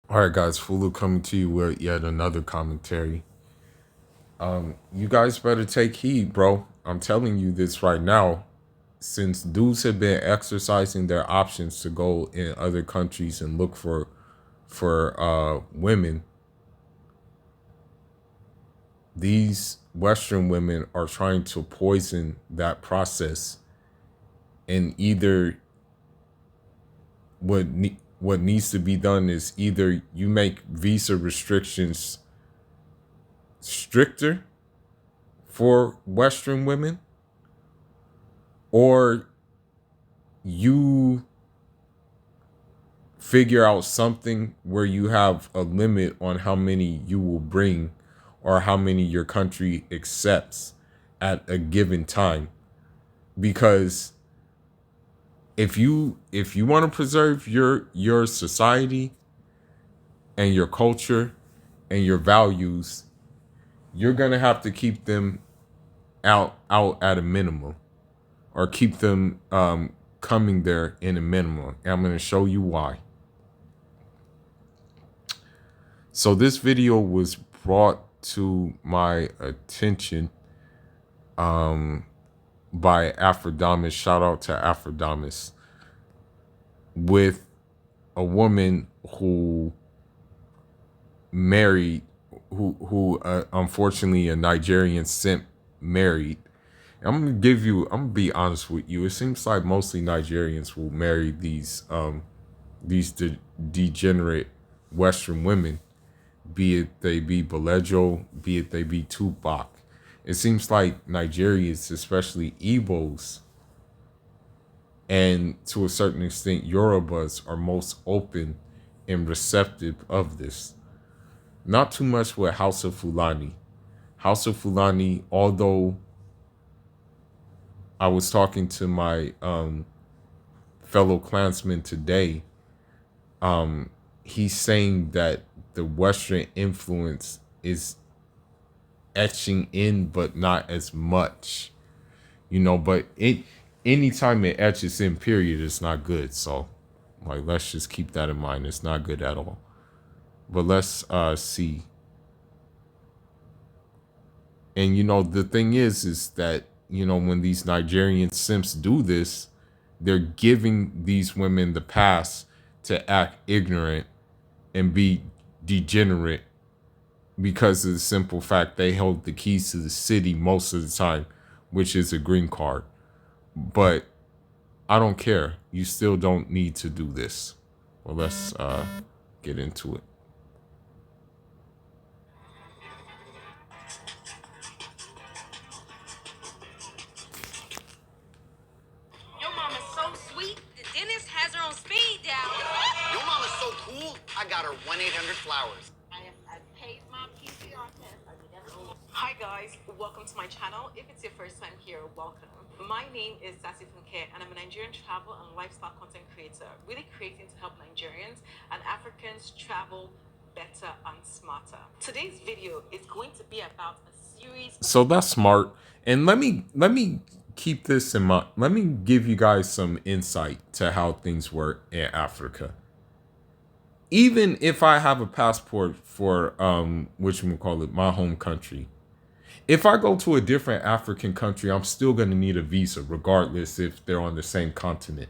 All right, guys, Fulu coming to you with yet another commentary. You guys better take heed, bro. I'm telling you this right now. Since dudes have been exercising their options to go in other countries and look for women, these Western women are trying to poison that process. And either what needs to be done is either you make visa restrictions stricter for Western women, or you figure out something where you have a limit on how many you will bring or how many your country accepts at a given time. Because if you want to preserve your society and your culture and your values, you're gonna have to keep them out at a minimum, or keep them coming there in a minimum. And I'm gonna show you why. So this video was brought to my attention by Aphrodamus. Shout out to Aphrodamus, with a woman who married, who unfortunately a Nigerian simp married. I'm gonna be honest with you. It seems like mostly Nigerians will marry these degenerate Western women, be it they be Belejo, be it they be Tupac. It seems like Nigerians, especially Igbos, and to a certain extent Yorubas, are most open and receptive of this. Not too much with House of Fulani. House of Fulani, although I was talking to my fellow clansman today, he's saying that the Western influence is etching in, but not as much, but anytime it etches in, period, it's not good. So, like, let's just keep that in mind. It's not good at all. But let's see. And the thing is that when these Nigerian simps do this, they're giving these women the pass to act ignorant and be degenerate, because of the simple fact they hold the keys to the city most of the time, which is a green card. But I don't care. You still don't need to do this. Well, let's get into it. Your mama's so sweet, the dentist has her on speed dial. Your mama's so cool, I got her 1-800-Flowers. I paid my PCR test. Hi guys, welcome to my channel. If it's your first time here, welcome. My name is Sassy Funke, and I'm a Nigerian travel and lifestyle content creator, really creating to help Nigerians and Africans travel better and smarter. Today's video is going to be about a series. So that's smart. And let me keep this in mind. Let me give you guys some insight to how things work in Africa. Even if I have a passport for my home country, if I go to a different African country, I'm still going to need a visa, regardless if they're on the same continent.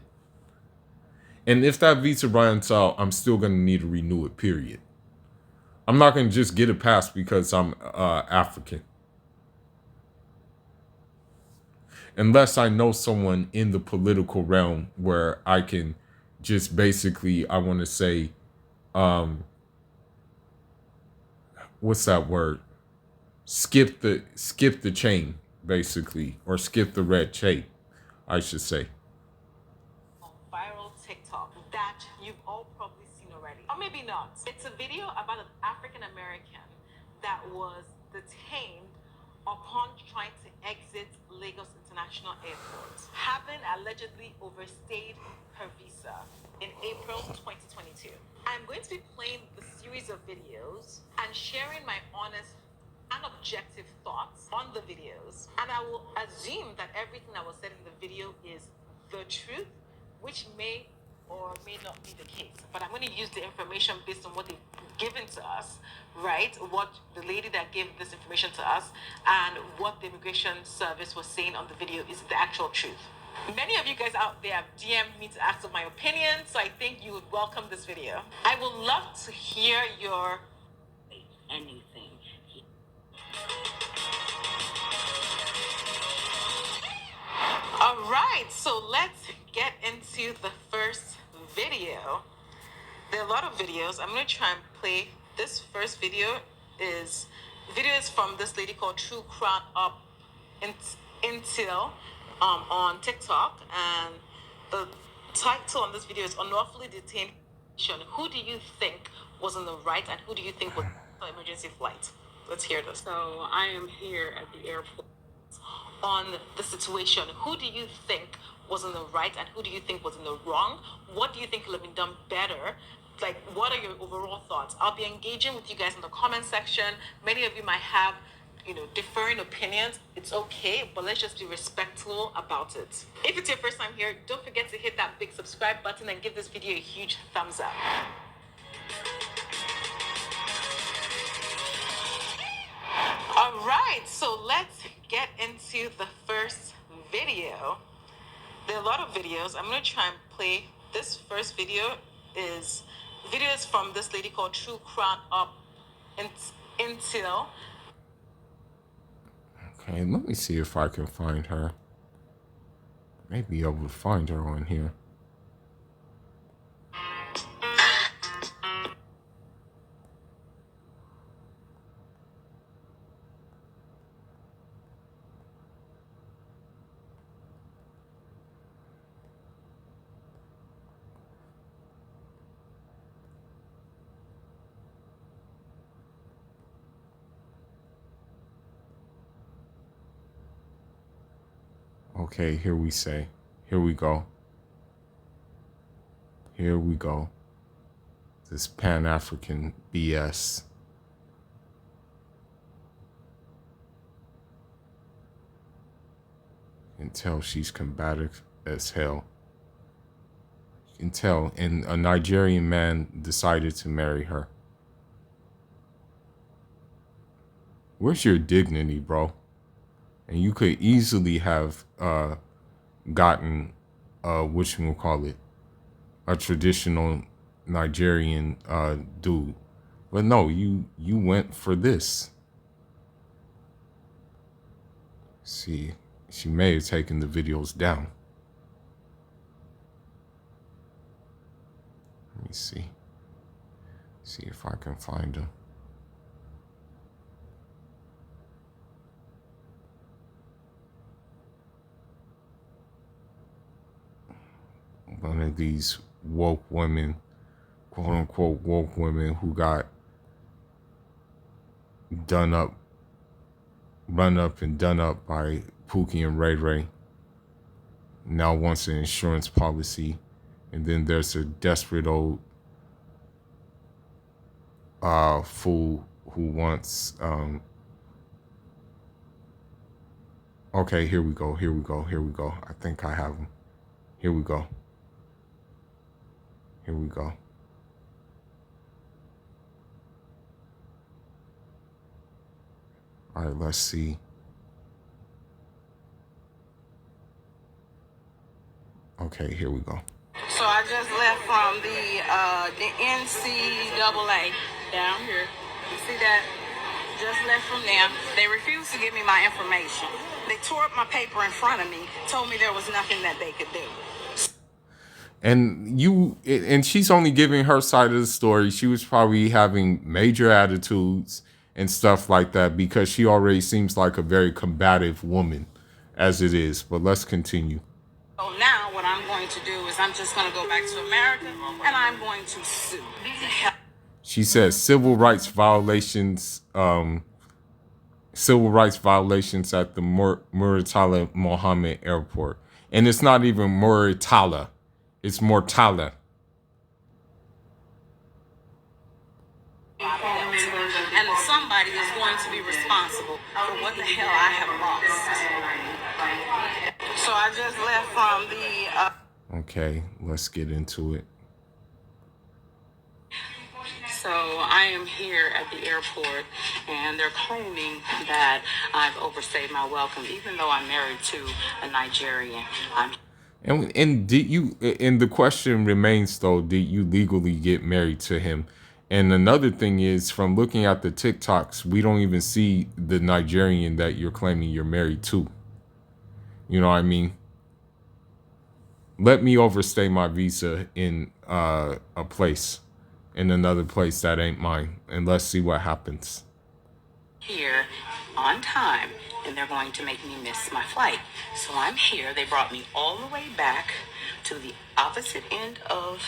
And if that visa runs out, I'm still going to need to renew it, period. I'm not going to just get a pass because I'm African. Unless I know someone in the political realm where I can just basically, I want to say, what's that word? Skip the chain, basically, or skip the red tape, I should say. Viral TikTok that you've all probably seen already, or maybe not. It's a video about an African American that was detained upon trying to exit Lagos International Airport, having allegedly overstayed her visa in April 2022. I'm going to be playing the series of videos and sharing my honest and objective thoughts on the videos. And I will assume that everything that was said in the video is the truth, which may or may not be the case. But I'm going to use the information based on what they've given to us, right? What the lady that gave this information to us and what the immigration service was saying on the video is the actual truth. Many of you guys out there have DM'd me to ask of my opinion, so I think you would welcome this video. I would love to hear your anything. All right, so let's get into the first video. There are a lot of videos. I'm going to try and play. This first video is from this lady called True Crown Up Until on TikTok, and the title on this video is Unlawfully Detained. Who do you think was on the right and who do you think was on emergency flight? Let's hear this. So I am here at the airport on the situation. Who do you think was in the right and who do you think was in the wrong? What do you think could have been done better? Like, what are your overall thoughts? I'll be engaging with you guys in the comment section. Many of you might have, differing opinions. It's okay, but let's just be respectful about it. If it's your first time here, don't forget to hit that big subscribe button and give this video a huge thumbs up. All right, so let's get into the first video. There are a lot of videos. I'm going to try and play. This first video is from this lady called True Crown Up Until. Okay, let me see if I can find her. Maybe I will find her on here. Okay, here we go. Here we go. This Pan-African BS. You can tell she's combative as hell. You can tell, and a Nigerian man decided to marry her. Where's your dignity, bro? And you could easily have gotten a traditional Nigerian dude. But no, you went for this. See, she may have taken the videos down. Let me see. See if I can find them. One of these woke women, quote unquote woke women, who got run up and done up by Pookie and Ray Ray, now wants an insurance policy. And then there's a desperate old fool who wants okay, here we go. I think I have him. Here we go. All right, let's see. Okay, here we go. So I just left from the NCAA down here. You see that? Just left from there. They refused to give me my information. They tore up my paper in front of me, told me there was nothing that they could do. And she's only giving her side of the story. She was probably having major attitudes and stuff like that because she already seems like a very combative woman as it is. But let's continue. So now what I'm going to do is I'm just going to go back to America and I'm going to sue. She says civil rights violations at the Muritala Mohammed Airport. And it's not even Muritala. It's Mortala. And somebody is going to be responsible for what the hell I have lost. So I just left from the... Okay, let's get into it. So I am here at the airport, and they're claiming that I've overstayed my welcome, even though I'm married to a Nigerian. And did you? And the question remains though: did you legally get married to him? And another thing is, from looking at the TikToks, we don't even see the Nigerian that you're claiming you're married to. You know what I mean? Let me overstay my visa in a place, in another place that ain't mine, and let's see what happens. Here on time, and they're going to make me miss my flight. So I'm here. They brought me all the way back to the opposite end of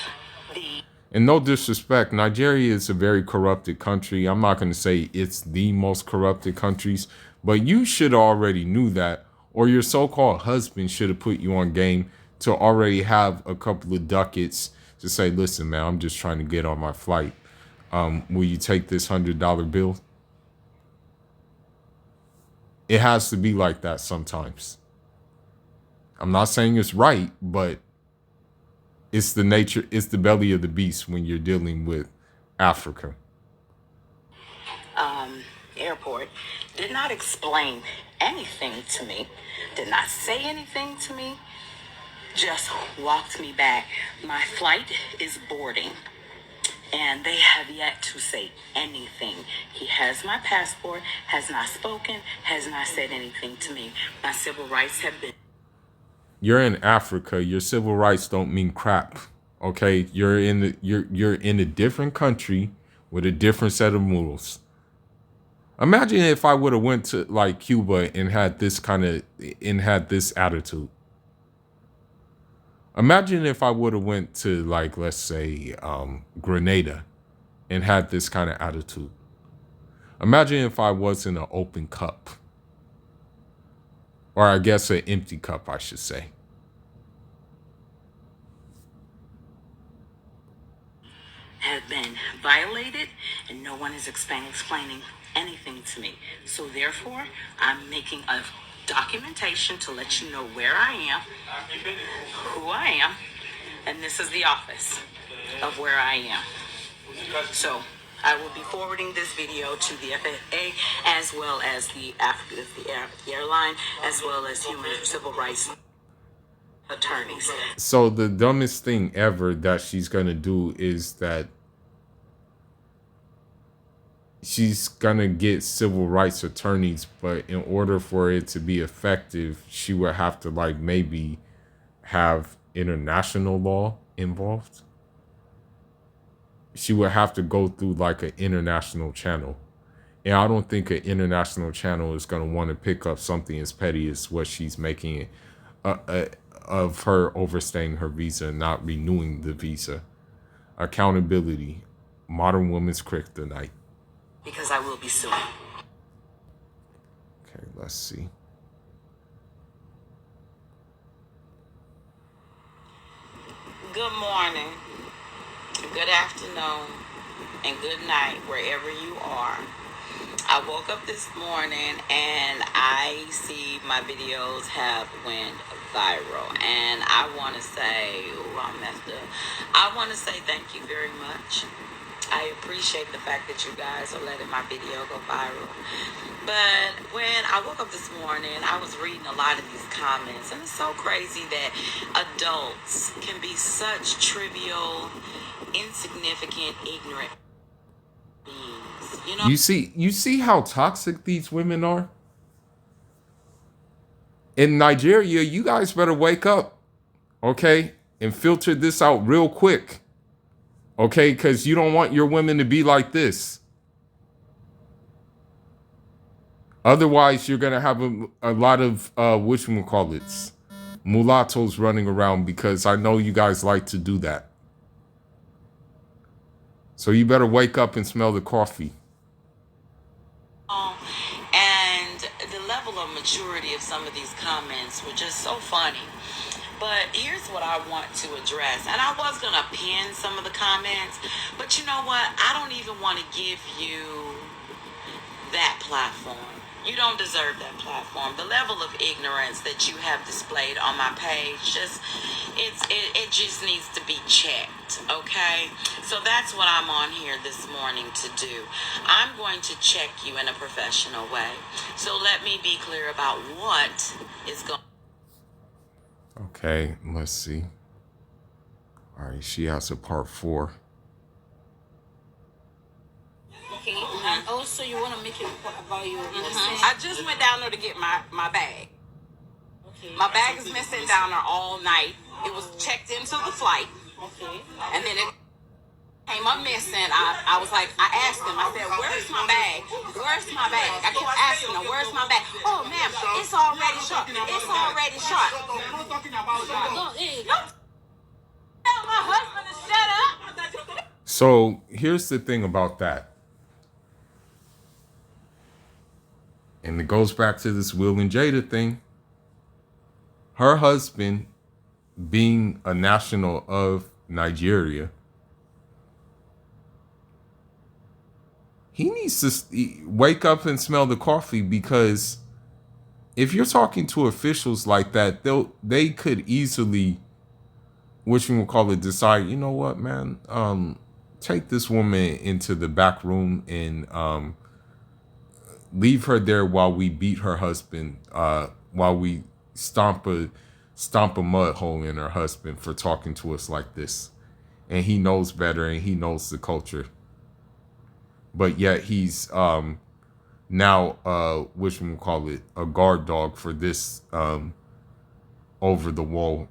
the... And no disrespect, Nigeria is a very corrupted country. I'm not going to say it's the most corrupted countries, but you should already knew that, or your so-called husband should have put you on game to already have a couple of ducats to say, listen, man, I'm just trying to get on my flight. Will you take this $100 bill? It has to be like that sometimes. I'm not saying it's right, but it's the nature, it's the belly of the beast when you're dealing with Africa. Airport did not explain anything to me, did not say anything to me, just walked me back. My flight is boarding, and they have yet to say anything. He has my passport, has not spoken, has not said anything to me. My civil rights have been... You're in Africa. Your civil rights don't mean crap. Okay, you're in a different country with a different set of rules. Imagine if I would have went to like Cuba and had this attitude. Imagine if I would have went to like, let's say, Grenada and had this kind of attitude. Imagine if I was in an open cup. Or I guess an empty cup, I should say. Have been violated, and no one is explaining anything to me. So therefore, I'm making a documentation to let you know where I am, who I am, and this is the office of where I am. So I will be forwarding this video to the FAA, as well as the airline, as well as human civil rights attorneys. So the dumbest thing ever that she's gonna do is that she's gonna get civil rights attorneys, but in order for it to be effective, she would have to like maybe have international law involved. She would have to go through like an international channel. And I don't think an international channel is going to want to pick up something as petty as what she's making of her overstaying her visa and not renewing the visa. Accountability, modern woman's kryptonite. Because I will be suing. Okay, let's see. Good morning, good afternoon, and good night wherever you are. I woke up this morning and I see my videos have went viral, and I want to say, I messed up. I want to say thank you very much. I appreciate the fact that you guys are letting my video go viral. But when I woke up this morning, I was reading a lot of these comments, and it's so crazy that adults can be such trivial, insignificant, ignorant beings. You know? You see how toxic these women are? In Nigeria, you guys better wake up, okay? And filter this out real quick. Okay, because you don't want your women to be like this. Otherwise, you're going to have a lot of, whatchamacallits, mulattoes running around, because I know you guys like to do that. So you better wake up and smell the coffee. And the level of maturity of some of these comments were just so funny. But here's what I want to address. And I was going to pin some of the comments, but you know what? I don't even want to give you that platform. You don't deserve that platform. The level of ignorance that you have displayed on my page, it just needs to be checked, okay? So that's what I'm on here this morning to do. I'm going to check you in a professional way. So let me be clear about what is going. Okay, let's see. All right, she has a part 4. Okay, and also you want to make a report about your I just went down there to get my bag. Okay. My bag is missing down there all night. It was checked into the flight. Okay. And then it came up missing. I was like, I asked him, I said, where's my bag? Where's my bag? I kept asking him, where's my bag? Oh, ma'am, it's already shot. It's already shot. No, hey. Tell my husband to shut up. So here's the thing about that. And it goes back to this Will and Jada thing. Her husband, being a national of Nigeria, he needs to wake up and smell the coffee, because if you're talking to officials like that, they could easily, which we will call it, decide, you know what, man, take this woman into the back room and leave her there while we beat her husband, while we stomp a mud hole in her husband for talking to us like this. And he knows better, and he knows the culture. But yet he's now which we call it, a guard dog for this over the wall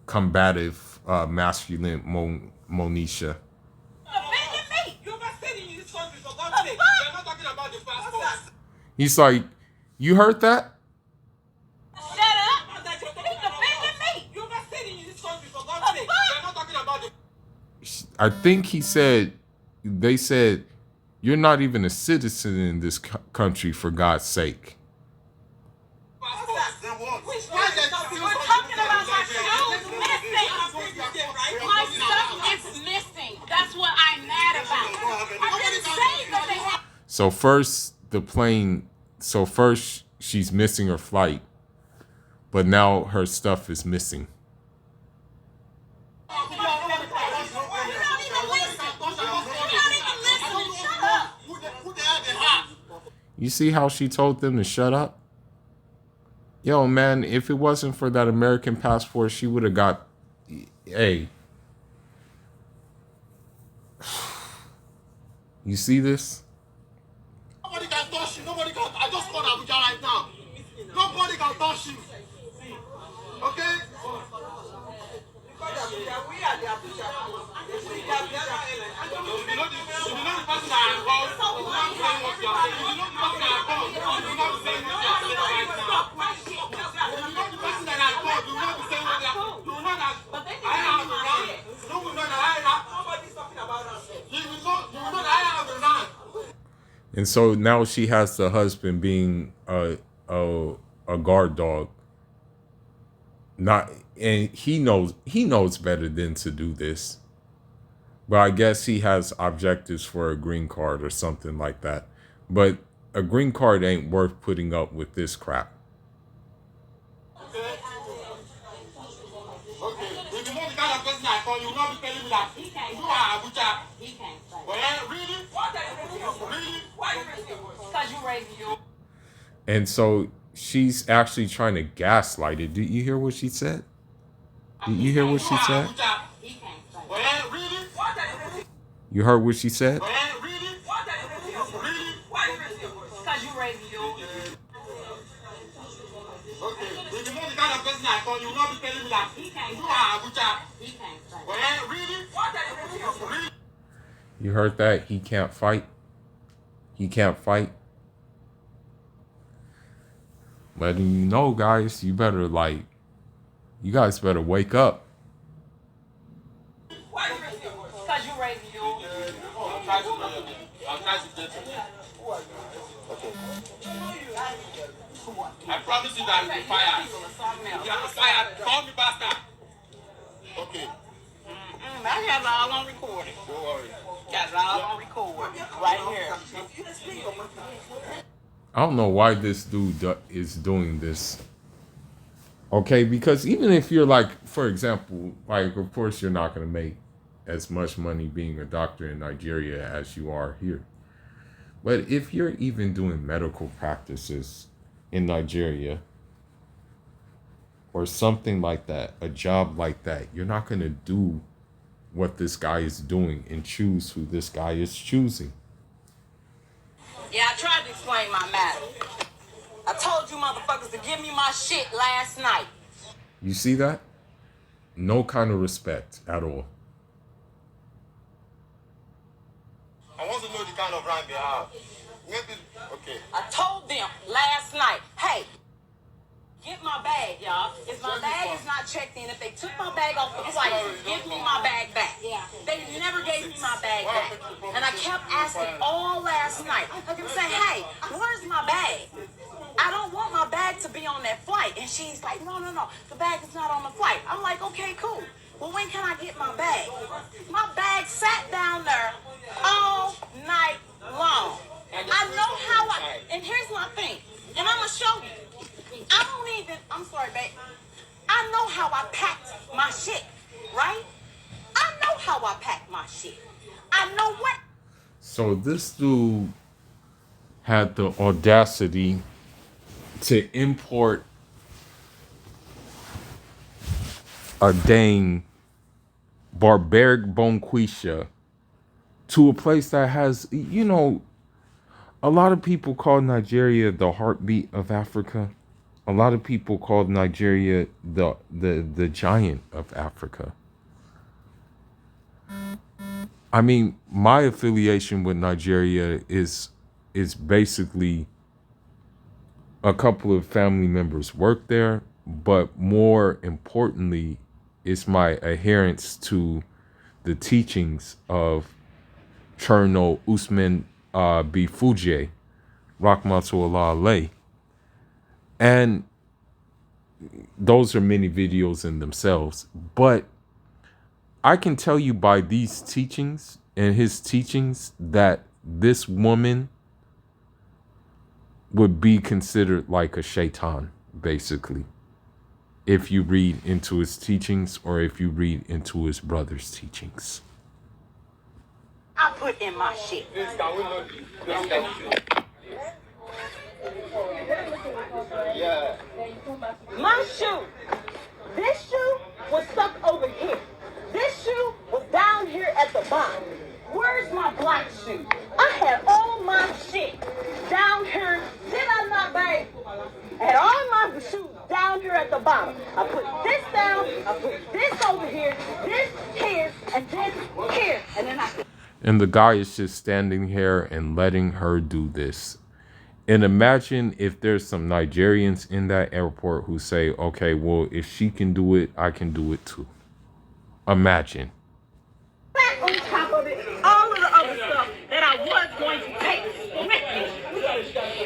combative masculine Monisha. He's like, you heard that? Shut up. He's offending me. I think they said, you're not even a citizen in this country, for God's sake. We're talking about my shoes missing. My stuff is missing. That's what I'm mad about. I didn't say that they had. So first she's missing her flight, but now her stuff is missing. You see how she told them to shut up? Yo, man, if it wasn't for that American passport, she would have got... Hey. You see this? Nobody can touch you. Nobody can... I just called Abuja right now. Nobody can touch you. Okay? And so now she has the husband being a guard dog. And he knows better than to do this. But I guess he has objectives for a green card or something like that. But a green card ain't worth putting up with this crap. Okay. If you know the kind of person I call, you will not be telling me that you are Abuja. He can't say. Well, really? Really? Because you raised you. And so she's actually trying to gaslight it. Did you hear what she said? Did you hear what she said? He can't say. Well, really? You heard what she said? Well, really? Because you raised you. Okay. If you know the kind of person I call, you will not be telling me that you are Abuja. He can't say. Well, really? You heard that? He can't fight. He can't fight. Letting you know, guys, you guys better wake up. Because you raised you. I promise you that you'll be fired. You are fired. Call me bastard. Okay. I got it all on recording. Got it all on record. Right here. I don't know why this dude is doing this. Okay, because even if you're like, for example, like, of course you're not going to make as much money being a doctor in Nigeria as you are here. But if you're even doing medical practices in Nigeria or something like that, a job like that, you're not going to do what this guy is doing and choose who this guy is choosing. Yeah, I tried to explain my matter. I told you motherfuckers to give me my shit last night. You see that? No kind of respect at all. I want to know the kind of rank they have. Maybe, okay. I told them last night, hey, get my bag, y'all. If my bag is not checked in, if they took my bag off the flight, give me my bag back. Yeah. They never gave me my bag back. And I kept asking all last night. I kept saying, hey, where's my bag? I don't want my bag to be on that flight. And she's like, no, the bag is not on the flight. I'm like, okay, cool. Well, when can I get my bag? My bag sat down there all night long. I know how and here's my thing, and I'm going to show you. I'm sorry, babe. I know how I packed my shit, right? I know how I packed my shit. I know what. So this dude had the audacity to import a dang barbaric bonquisha to a place that has, you know, a lot of people call Nigeria the heartbeat of Africa. A lot of people call Nigeria the giant of Africa. I mean, my affiliation with Nigeria is basically a couple of family members work there, but more importantly, it's my adherence to the teachings of Colonel Usman B. Fuje, Rahmatullah alayh. And those are many videos in themselves. But I can tell you by these teachings and his teachings that this woman would be considered like a shaitan, basically, if you read into his teachings or if you read into his brother's teachings. I put in my shit. Yeah. My shoe. This shoe was stuck over here. This shoe was down here at the bottom. Where's my black shoe? I had all my shit down here. Did I not, babe? I had all my shoes down here at the bottom. I put this down. I put this over here. This here. And this here. And then And the guy is just standing here and letting her do this. And imagine if there's some Nigerians in that airport who say, okay, well, if she can do it, I can do it too. Imagine. back on top of it, all of the other stuff that I was going to take with me.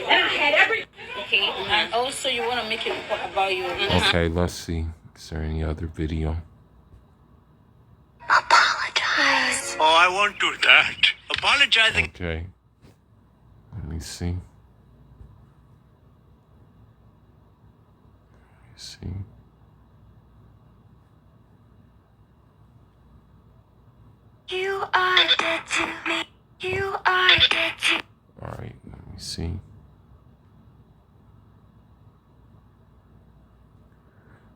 And I had every... Okay, and also you want to make it about you. Okay, let's see. Is there any other video? Apologize. Oh, I won't do that. Apologizing. Okay. Let me see. See. You are dead to me. You are dead to me. All right, let me see.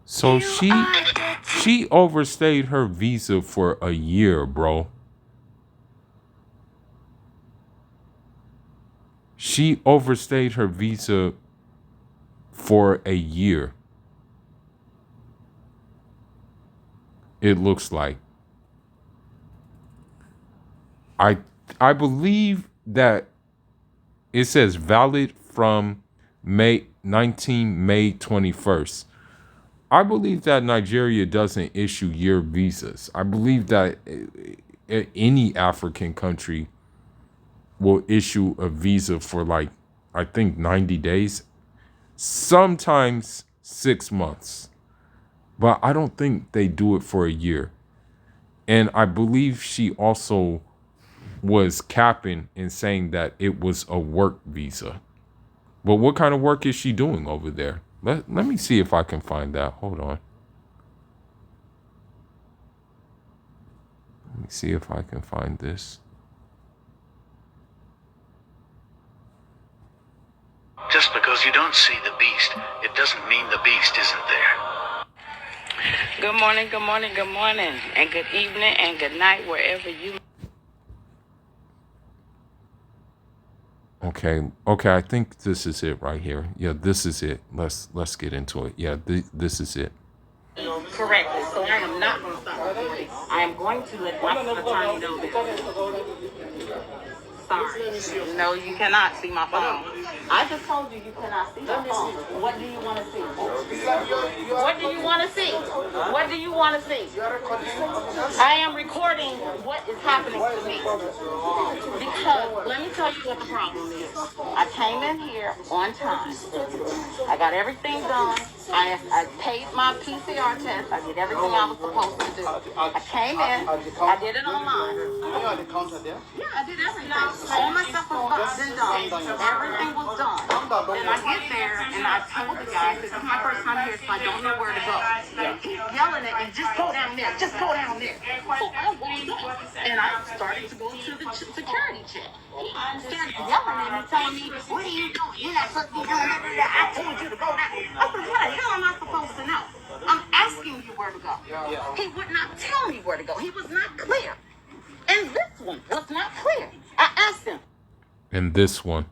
So she overstayed her visa for a year, bro. She overstayed her visa for a year. It looks like. I believe that it says valid from May 21st. I believe that Nigeria doesn't issue year visas. I believe that any African country will issue a visa for like, I think 90 days, sometimes 6 months. But I don't think they do it for a year. And I believe she also was capping and saying that it was a work visa. But what kind of work is she doing over there? Let me see if I can find that. Hold on. Let me see if I can find this. Just because you don't see the beast, it doesn't mean the beast isn't there. Good morning, good morning, good morning, and good evening, and good night, wherever you. Okay, I think this is it right here. Yeah, this is it. Let's get into it. Yeah, this is it. Correctly. So I am not going to stop recording. I am going to let my attorney know that. Sorry. No, you cannot see my phone. I just told you you cannot see my phone. What do you want to see? What do you want to see? What do you want to see? I am recording what is happening to me. Because let me tell you what the problem is. I came in here on time. I got everything done. I paid my PCR test. I did everything I was supposed to do. I came in. I did it online. You are the counter there? Yeah, I did everything. All my stuff was done. Everything was done. And I get there and I told the guy, this is my first time here, so I don't know where to go. He keeps yelling at me, just go down there, just go down there. So I walked up and I started to go to the security check. He started yelling at me, telling me, what are you doing? You're not supposed to be doing that. I told you to go down. I said, what the hell am I supposed to know? I'm asking you where to go. He would not tell me where to go. He was not clear. And this one was not clear. I asked him. And this one.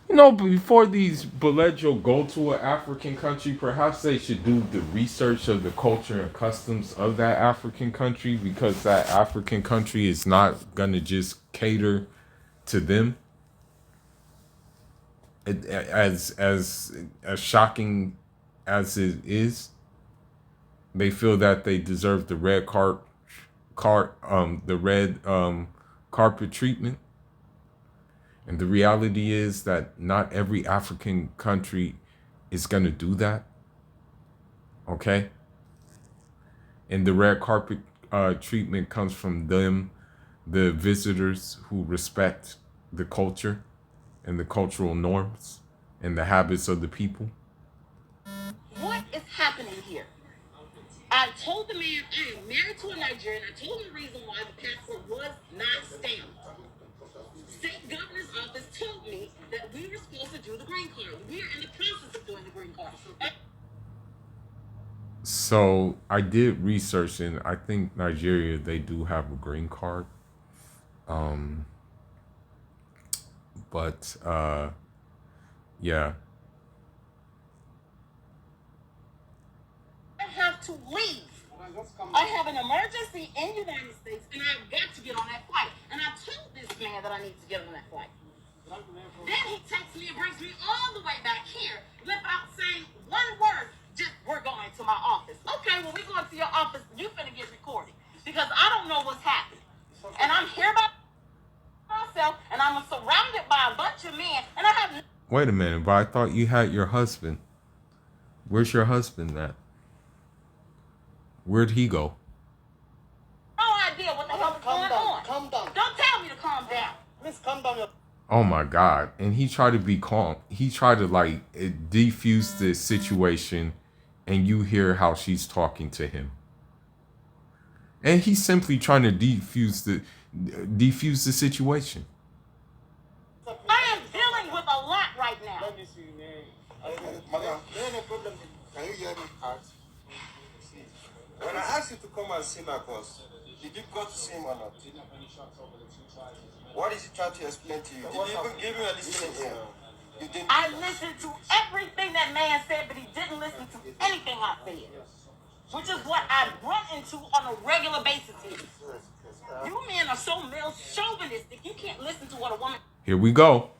You know, before these Belejo go to an African country, perhaps they should do the research of the culture and customs of that African country, because that African country is not going to just cater to them. As shocking as it is, they feel that they deserve the red carpet treatment. And the reality is that not every African country is going to do that. Okay? And the red carpet treatment comes from them, the visitors who respect the culture and the cultural norms and the habits of the people. What is happening here? I told the man I am married to a Nigerian. I told him the reason why the passport was not stamped. State governor's office told me that we were supposed to do the green card. We are in the process of doing the green card. So I did research, and I think Nigeria, they do have a green card. But yeah. I have to leave. I have an emergency in the United States, and I've got to get on that flight. And I told this man that I need to get on that flight. Then he texts me and brings me all the way back here without saying one word. Just, we're going to my office. Okay, when we go to your office, you finna get recorded. Because I don't know what's happening. And I'm here by myself, and I'm surrounded by a bunch of men, and I have... Wait a minute, but I thought you had your husband. Where's your husband at? Where'd he go? No idea what the hell is going on. Calm down. Don't tell me to calm down. Please calm down. Oh my God. And he tried to be calm. He tried to defuse the situation, and you hear how she's talking to him. And he's simply trying to defuse the situation. I am dealing with a lot right now. Let me see, Madam, there's a problem. Can you hear me out? When I asked you to come and see my boss, did you go to see him or not? What is he trying to explain to you? Did you even give me a listening ear? You didn't. I listened to everything that man said, but he didn't listen to anything I said. Which is what I run into on a regular basis here. You men are so male chauvinistic, you can't listen to what a woman... Here we go.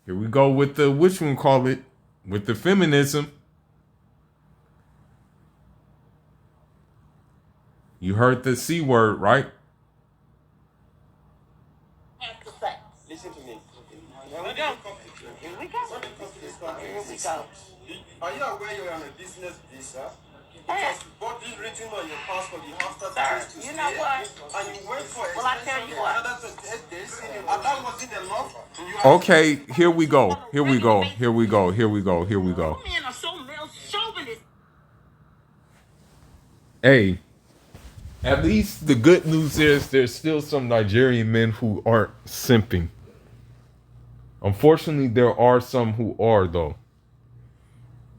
Here we go with the, which one call it, with the feminism. You heard the C word, right? has to say. Listen to me. Here we go. Here we go. Here we go. Are you aware you're on a business visa? Because body written on your passport, you have 30 days to You stay. know what? And you wait for Well, I tell you what. another 28 days. And that wasn't enough. You are Okay, here we go. Here we go. Here we go. Here we go. Here we go. Men are so male chauvinist. Hey, at least the good news is there's still some Nigerian men who aren't simping. Unfortunately, there are some who are, though.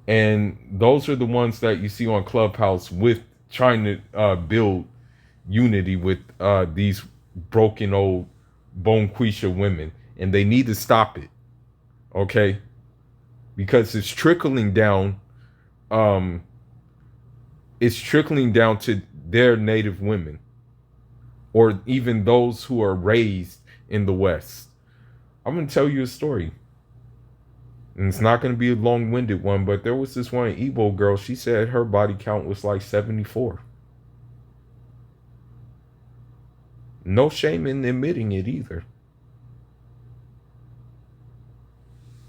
And those are the ones that you see on Clubhouse with trying to build unity with these broken old bonquisha women. And they need to stop it. Okay? Because it's trickling down. It's trickling down to their native women. Or even those who are raised in the West. I'm going to tell you a story. And it's not going to be a long-winded one, but there was this one Igbo girl. She said her body count was like 74. No shame in admitting it either.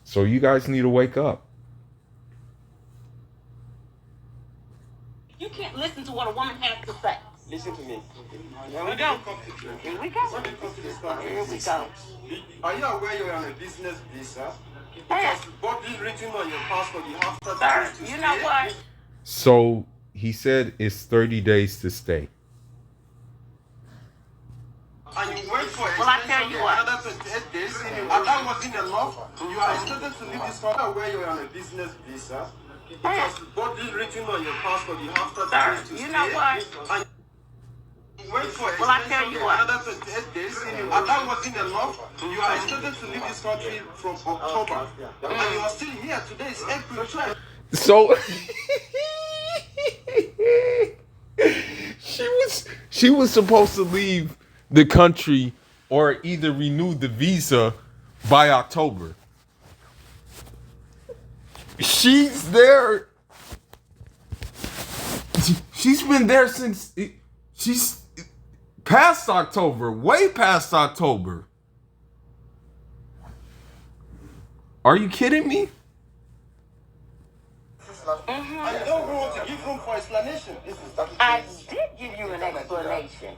So you guys need to wake up. You can't listen to what a woman has to say. Listen to me. Here we go. Here we go. When you come to this country, Here we go. are you aware you're on a business visa? Yes. Because body written on your passport, you have 30 days to stay. You know what? So he said it's 30 days to stay. And you wait for Well, I tell you what. another 28 days, and that wasn't enough. You are expected to leave this country where you're on a business visa. Because body written on your passport, you have 30 days to stay. You know what? And you wait for Well, I tell you what. another 28 days, and that wasn't enough. You are expected to leave this country from October. And you are still here. Today is April 12th. So she was supposed to leave the country or either renew the visa by October. She's there. She's been there since she's past October, way past October. Are you kidding me? I don't want to give room for explanation. I did give you an explanation.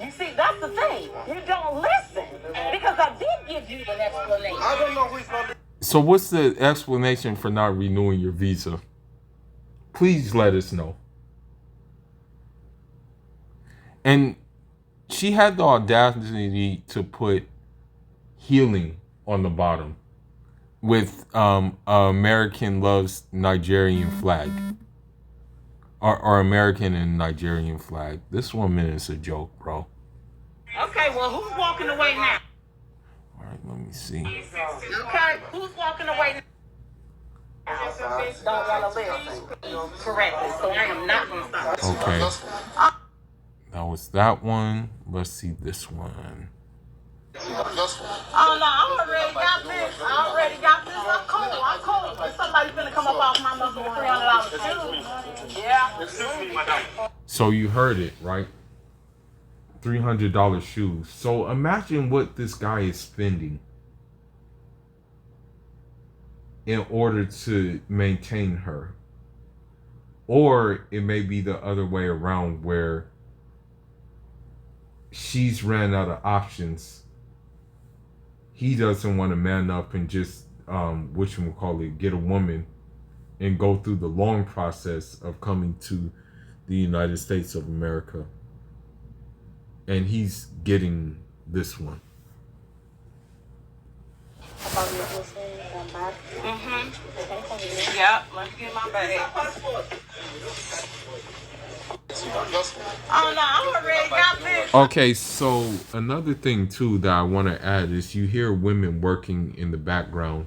You see, that's the thing. You don't listen. Because I did give you an explanation. I don't know who is not listening. So what's the explanation for not renewing your visa? Please let us know. And she had the audacity to put healing on the bottom with American loves Nigerian flag. Or American and Nigerian flag. This woman is a joke, bro. Okay, well, who's walking away now? All right, let me see. Okay, who's walking away now? Don't want to live correctly, so I am not going to stop. Okay. That was that one. Let's see this one. Oh, no, I already got this. I'm cool. If somebody's going to come up off my motherfucking $300 shoes. Yeah. So you heard it, right? $300 shoes. So imagine what this guy is spending in order to maintain her. Or it may be the other way around where she's ran out of options. He doesn't want to man up and just get a woman and go through the long process of coming to the United States of America. And he's getting this one. Yep, let's get my bag. Oh, no, I already got this. Okay, so another thing too that I want to add is you hear women working in the background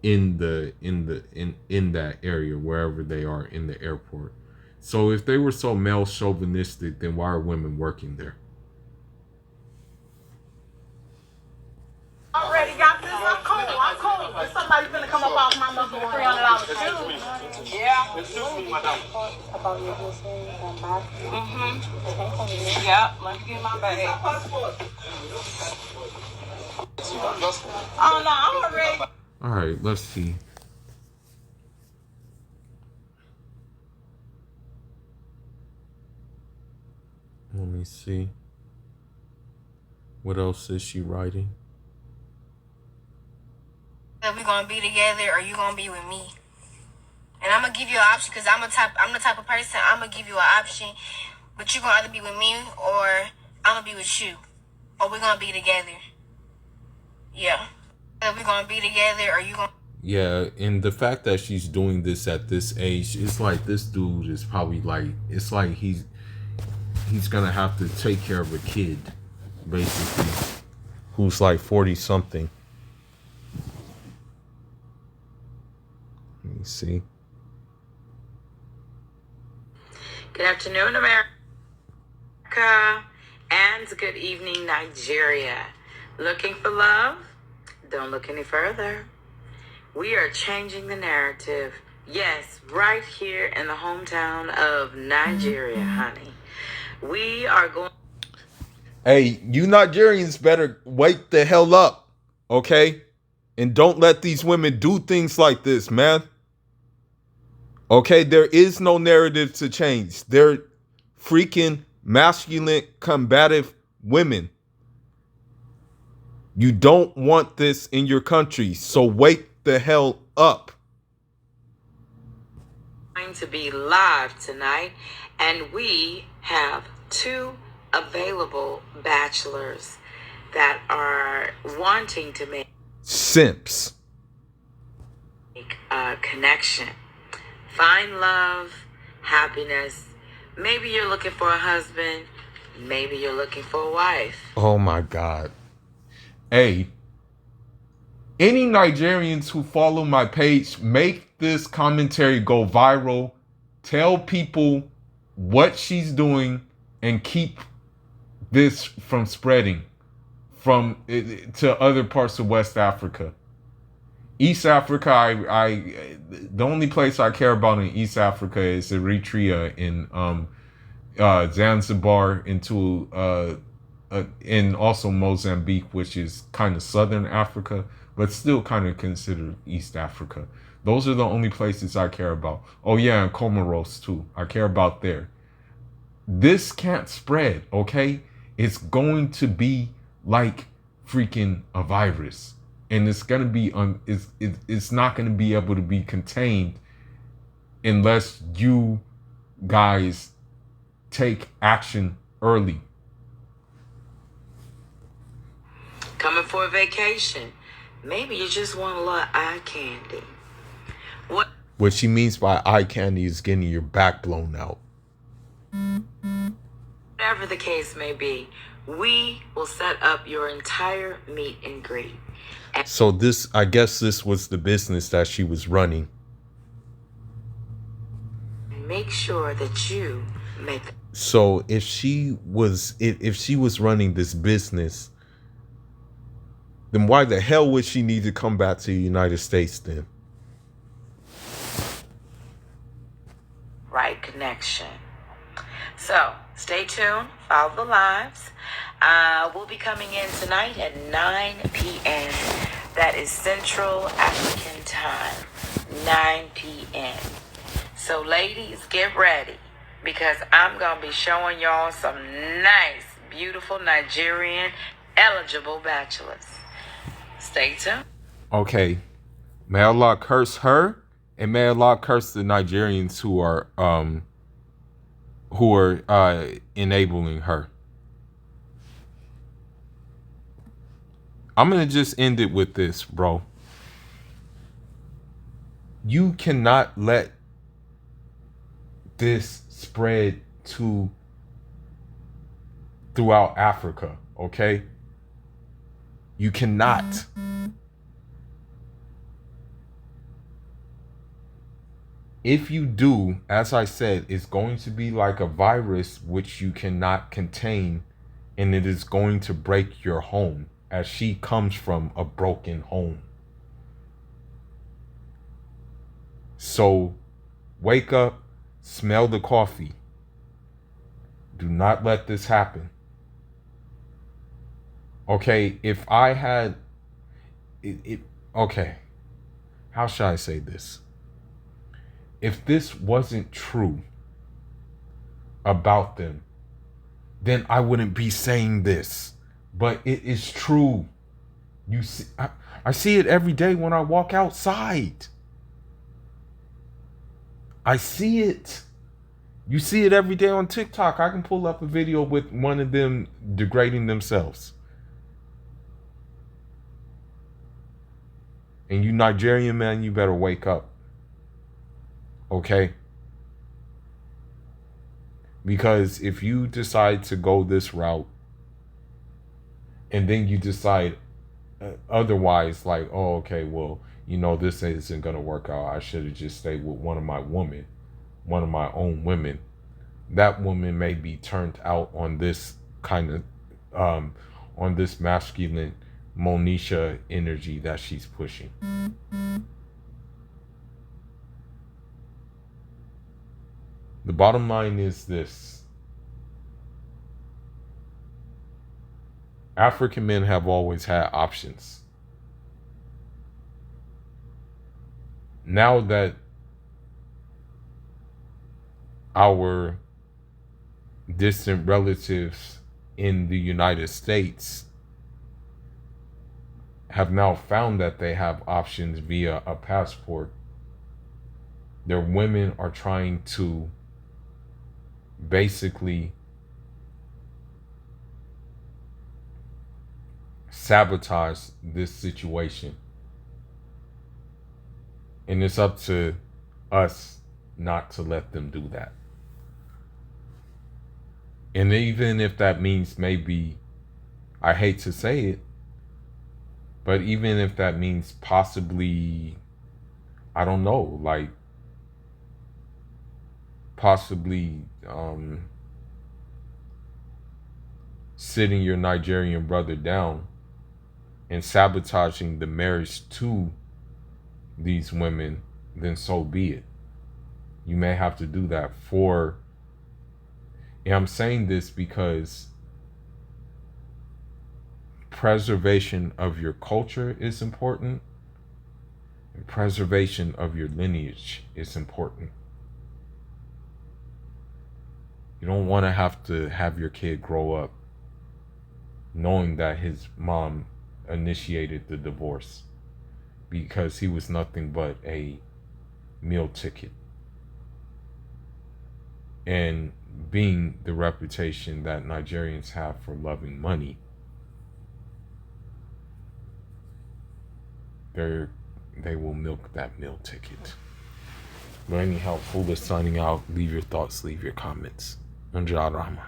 in that area, wherever they are in the airport. So if they were so male chauvinistic, then why are women working there? Already got this. I'm cool. If somebody's gonna come up off my motherfucking $300 shoes. Yeah. Yep. Let's get my bag. Oh, no, I'm already. All right, let's see. Let me see. What else is she writing? That we gonna be together or you gonna be with me. And I'm gonna give you an option because I'm the type of person I'm gonna give you an option, but you gonna either be with me or I'm gonna be with you, or we're gonna be together. Yeah, that we gonna be together or you gonna. Yeah, and the fact that she's doing this at this age, it's like this dude is probably like, it's like he's gonna have to take care of a kid, basically, who's like 40 something. Let me see. Good afternoon, America, and good evening, Nigeria. Looking for love? Don't look any further. We are changing the narrative. Yes, right here in the hometown of Nigeria, honey. We are going... Hey, you Nigerians better wake the hell up, okay? And don't let these women do things like this, man. Okay, there is no narrative to change. They're freaking masculine, combative women. You don't want this in your country, so wake the hell up. Going to be live tonight, and we have 2 available bachelors that are wanting to make Simps. a connection, find love, happiness. Maybe you're looking for a husband, maybe you're looking for a wife. Oh my God. Hey, any Nigerians who follow my page, make this commentary go viral. Tell people what she's doing and keep this from spreading to other parts of West Africa. East Africa, I the only place I care about in East Africa is Eritrea and Zanzibar, and also Mozambique, which is kind of southern Africa, but still kind of considered East Africa. Those are the only places I care about. Oh yeah, and Comoros too. I care about there. This can't spread, okay? It's going to be like freaking a virus. And it's gonna be it's not gonna be able to be contained unless you guys take action early. Coming for a vacation. Maybe you just want a little eye candy. What she means by eye candy is getting your back blown out. Whatever the case may be, we will set up your entire meet and greet. So this, I guess this was the business that she was running. Make sure that you make... So if she was running this business, then why the hell would she need to come back to the United States then? Right connection. So stay tuned, follow the lives. We'll be coming in tonight at 9 p.m. That is Central African time, 9 p.m. So ladies, get ready, because I'm going to be showing y'all some nice, beautiful Nigerian eligible bachelors. Stay tuned. Okay, may Allah curse her, and may Allah curse the Nigerians who are enabling her. I'm gonna just end it with this, bro. You cannot let this spread throughout Africa, okay? You cannot. If you do, as I said, it's going to be like a virus which you cannot contain, and it is going to break your home, as she comes from a broken home. So wake up, smell the coffee. Do not let this happen. Okay, if I had okay, how should I say this? If this wasn't true about them, then I wouldn't be saying this. But it is true. You see, I see it every day when I walk outside. I see it. You see it every day on TikTok. I can pull up a video with one of them degrading themselves. And you Nigerian men, you better wake up. Okay? Because if you decide to go this route and then you decide otherwise, like, oh, okay, well, you know, this isn't going to work out. I should have just stayed with one of my own women. That woman may be turned out on this kind of, on this masculine Monisha energy that she's pushing. The bottom line is this. African men have always had options. Now that our distant relatives in the United States have now found that they have options via a passport, their women are trying to basically sabotage this situation. And it's up to us not to let them do that. And even if that means maybe, I hate to say it, but even if that means possibly, I don't know, like possibly sitting your Nigerian brother down and sabotaging the marriage to these women, then so be it. You may have to do that for, and I'm saying this because preservation of your culture is important, and preservation of your lineage is important. You don't want to have your kid grow up knowing that his mom initiated the divorce because he was nothing but a meal ticket. And being the reputation that Nigerians have for loving money, they will milk that meal ticket. But anyhow, Foolish signing out. Leave your thoughts, leave your comments. Anjad Rahma.